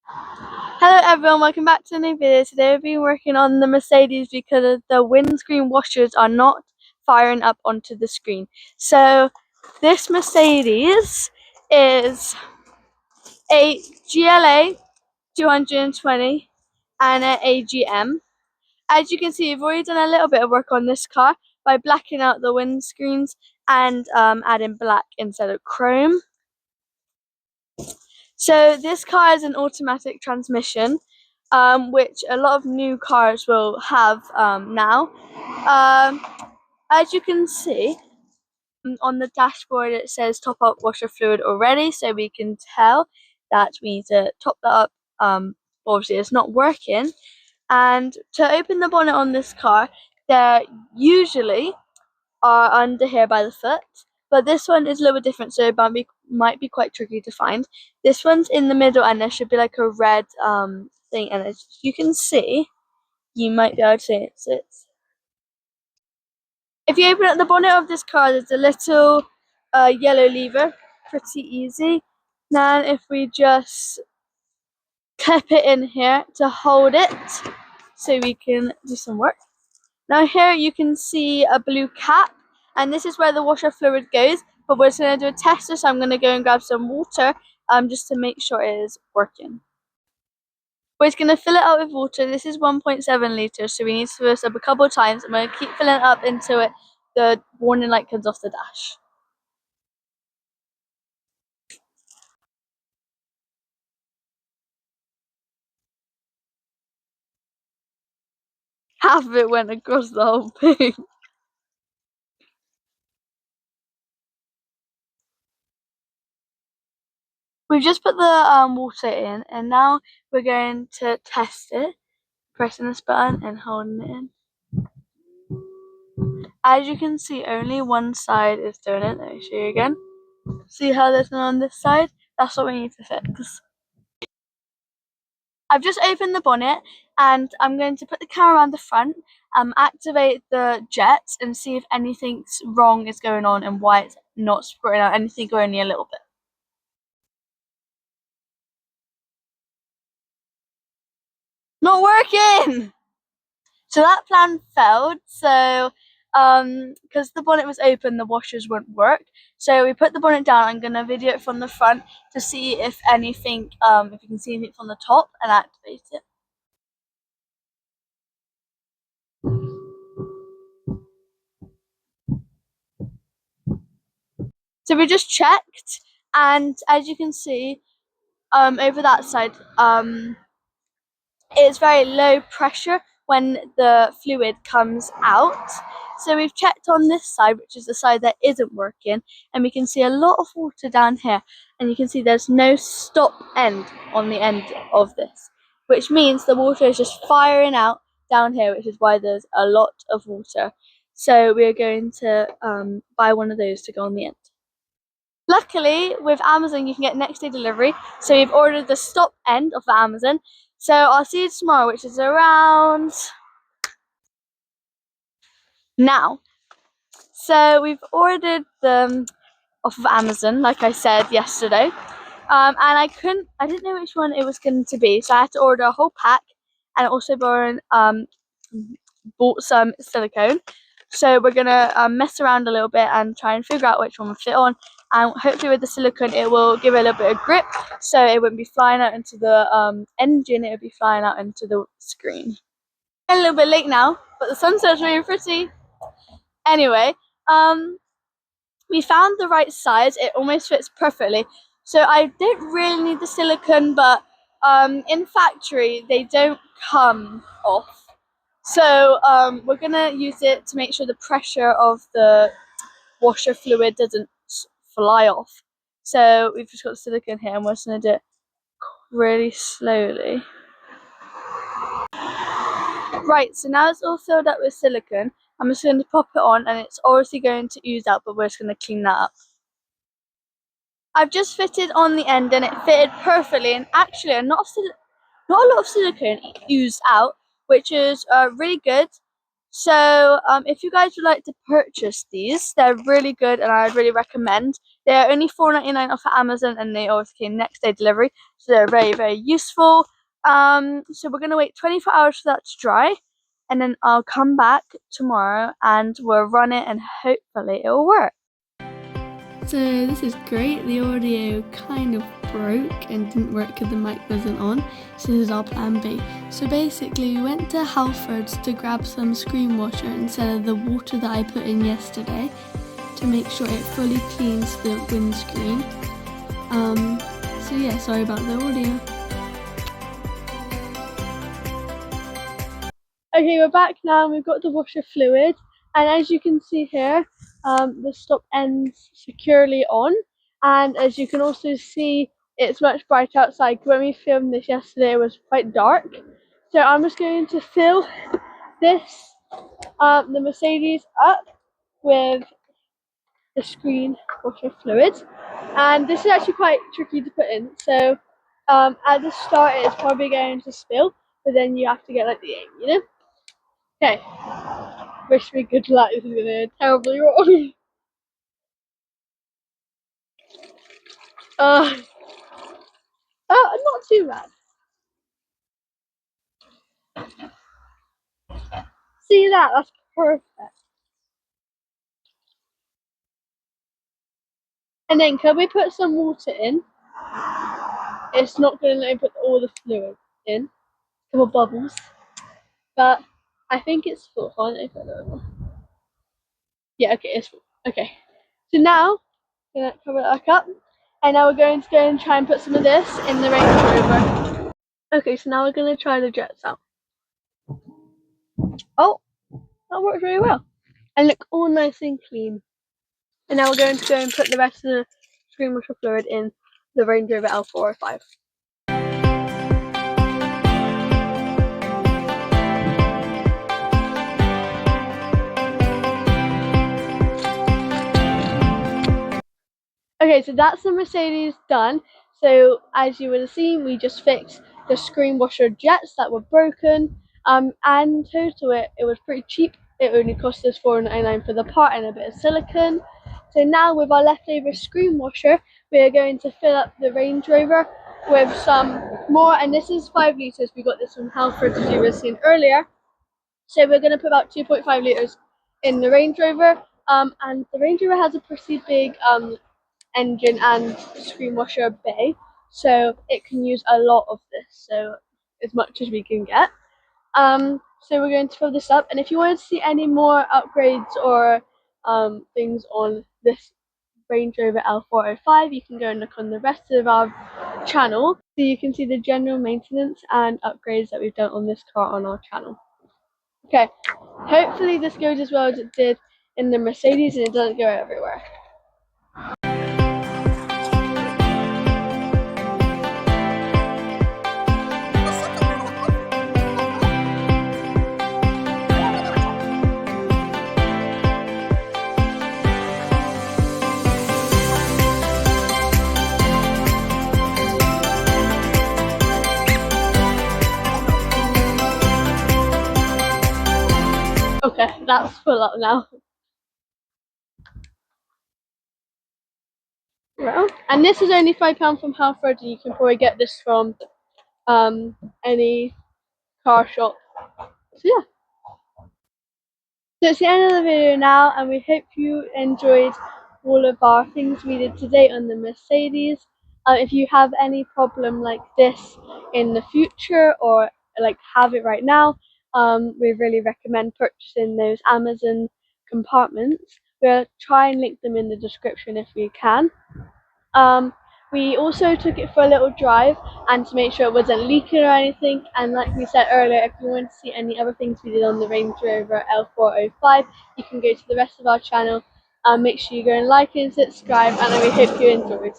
Hello everyone, welcome back to a new video. Today we've been working on the Mercedes because the windscreen washers are not firing up onto the screen. So this Mercedes is a GLA 220 and an AGM. As you can see, we've already done a little bit of work on this car by blacking out the windscreens and adding black instead of chrome. So this car is an automatic transmission, which a lot of new cars will have now. As you can see on the dashboard, it says top up washer fluid already, so we can tell that we need to top that up. Obviously it's not working. And to open the bonnet on this car, there usually are under here by the foot, but this one is a little bit different, so it might be quite tricky to find. This one's in the middle and there should be like a red thing, and as you can see, you might be able to see it. So if you open up the bonnet of this car, there's a little yellow lever, pretty easy. Now if we just clip it in here to hold it so we can do some work. Now here you can see a blue cap, and this is where the washer fluid goes, but we're just going to do a tester, so I'm going to go and grab some water just to make sure it is working. We're just going to fill it up with water. This is 1.7 litres, so we need to fill this up a couple of times. I'm going to keep filling it up until the warning light comes off the dash. Half of it went across the whole thing. We've just put the water in, and now we're going to test it, pressing this button and holding it in. As you can see, only one side is doing it. Let me show you again. See how there's none on this side? That's what we need to fix. I've just opened the bonnet and I'm going to put the camera around the front, activate the jets and see if anything wrong is going on and why it's not squirting out anything or only a little bit. Not working! So that plan failed, so because the bonnet was open, the washers won't work. So we put the bonnet down. I'm gonna video it from the front to see if anything, if you can see anything from the top, and activate it. So we just checked, and as you can see, over that side, it's very low pressure when the fluid comes out. So we've checked on this side, which is the side that isn't working, and we can see a lot of water down here, and you can see there's no stop end on the end of this, which means the water is just firing out down here, which is why there's a lot of water. So we're going to buy one of those to go on the end. Luckily, with Amazon, you can get next day delivery. So we've ordered the stop end of the Amazon. So I'll see you tomorrow, which is around now. So we've ordered them off of Amazon, like I said yesterday. And I didn't know which one it was going to be. So I had to order a whole pack, and also bought some silicone. So we're gonna mess around a little bit and try and figure out which one will fit on, and hopefully with the silicone it will give it a little bit of grip, so it wouldn't be flying out into the engine, it would be flying out into the screen. A little bit late now, but the sunset's really pretty. Anyway, we found the right size. It almost fits perfectly. So I don't really need the silicone, but in factory they don't come off. So we're gonna use it to make sure the pressure of the washer fluid doesn't fly off. So we've just got silicone here, and we're just gonna do it really slowly. Right, so now it's all filled up with silicone. I'm just going to pop it on, and it's obviously going to ooze out, but we're just going to clean that up. I've just fitted on the end, and it fitted perfectly, and actually not a lot of silicone oozed out, which is really good. So if you guys would like to purchase these, they're really good and I'd really recommend. They're only $4.99 off of Amazon and they always came next day delivery, so they're very, very useful. So we're going to wait 24 hours for that to dry, and then I'll come back tomorrow and we'll run it and hopefully it'll work. So this is great. The audio kind of broke and didn't work because the mic wasn't on. So this is our plan B. So basically we went to Halfords to grab some screen washer instead of the water that I put in yesterday to make sure it fully cleans the windscreen. So yeah, sorry about the audio. Okay, we're back now and we've got the washer fluid, and as you can see here, the stop ends securely on, and as you can also see, it's much brighter outside. When we filmed this yesterday it was quite dark. So I'm just going to fill this, the Mercedes up with the screen washer fluid, and this is actually quite tricky to put in. So at the start it's probably going to spill, but then you have to get like the aim, you know? Okay. Wish me good luck. This is gonna go terribly wrong. Uh, not too bad. See that? That's perfect. And then can we put some water in? It's not gonna let me put all the fluid in. A couple bubbles. But I think it's full. Hold on, let me put it over. Yeah, okay, it's full. Okay. So now I'm gonna cover it back up. And now we're going to go and try and put some of this in the Range Rover. Okay, so now we're gonna try the jets out. Oh, that worked really well. And look, all nice and clean. And now we're going to go and put the rest of the screen washer fluid in the Range Rover L405. Okay, so that's the Mercedes done. So as you would have seen, we just fixed the screen washer jets that were broken. And total it was pretty cheap. It only cost us $4.99 for the part and a bit of silicone. So now with our leftover screen washer, we are going to fill up the Range Rover with some more, and this is 5 litres. We got this from Halfords as you were seeing earlier. So we're going to put about 2.5 litres in the Range Rover. And the Range Rover has a pretty big engine and screen washer bay, so it can use a lot of this, so as much as we can get. So we're going to fill this up, and if you want to see any more upgrades or things on this Range Rover L405, you can go and look on the rest of our channel, so you can see the general maintenance and upgrades that we've done on this car on our channel. Okay, hopefully this goes as well as it did in the Mercedes and it doesn't go everywhere. Okay, that's full up now. Well, and this is only £5 from Halfords, and you can probably get this from any car shop. So yeah. So it's the end of the video now, and we hope you enjoyed all of our things we did today on the Mercedes. If you have any problem like this in the future or like have it right now, we really recommend purchasing those Amazon compartments. We'll try and link them in the description if we can. We also took it for a little drive and to make sure it wasn't leaking or anything, and like we said earlier, if you want to see any other things we did on the Range Rover L405, you can go to the rest of our channel. Make sure you go and like and subscribe, and we hope you enjoyed.